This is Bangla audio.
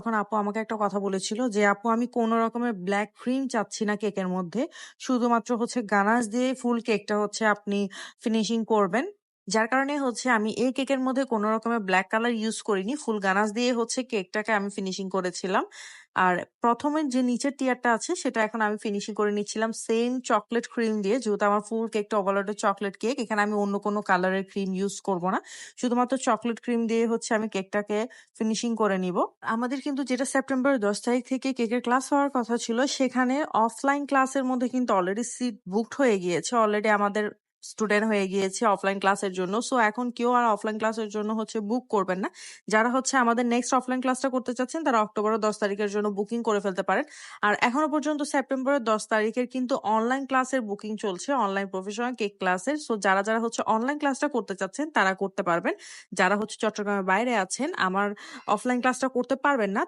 তখন আপু আমাকে একটা কথা বলেছিল যে, "আপু আমি কোন রকমের ব্লাক ক্রিম চাচ্ছি না কেকের মধ্যে। শুধুমাত্র হচ্ছে গানাশ দিয়ে ফুল কেকটা হচ্ছে আপনি ফিনিশিং করবেন।" যার কারণে হচ্ছে আমি এই কেকের মধ্যে কোন রকমের ব্লাক কালার ইউজ করিনি। ফুল গানাশ দিয়ে হচ্ছে কেকটাকে আমি ফিনিশিং করেছিলাম। আর ১ম এর যে নিচের টিয়ারটা আছে সেটা এখন আমি ফিনিশিং করে নিচ্ছিলাম সেম চকোলেট ক্রিম দিয়ে। যেহেতু আমার ফুল কেকটা ওভারলোডেড চকোলেট কেক, এখানে আমি অন্য কোনো কালারের ক্রিম ইউজ করব না। শুধুমাত্র চকোলেট ক্রিম দিয়ে হচ্ছে আমি কেকটাকে ফিনিশিং করে নিব। আমাদের কিন্তু যেটা সেপ্টেম্বরের ১০ তারিখ থেকে কেকের ক্লাস হওয়ার কথা ছিল, সেখানে অফলাইন ক্লাসের মধ্যে কিন্তু অলরেডি সিট বুকড হয়ে গিয়েছে। অলরেডি আমাদের স্টুডেন্ট হয়ে গিয়েছে অফলাইন ক্লাসের জন্য। সো এখন কেউ আর অফলাইন ক্লাসের জন্য হচ্ছে বুক করবেন না। যারা হচ্ছে আমাদের নেক্সট অফলাইন ক্লাসটা করতে চাচ্ছেন, তারা অক্টোবরের ১০ তারিখের জন্য বুকিং করে ফেলতে পারেন। আর এখনো পর্যন্ত সেপ্টেম্বরের ১০ তারিখের কিন্তু অনলাইন ক্লাসের বুকিং চলছে, অনলাইন প্রফেশনাল কেক ক্লাসের। সো যারা হচ্ছে অনলাইন ক্লাসটা করতে চাচ্ছেন, তারা করতে পারবেন। যারা হচ্ছে চট্টগ্রামের বাইরে আছেন, আমার অফলাইন ক্লাসটা করতে পারবেন না,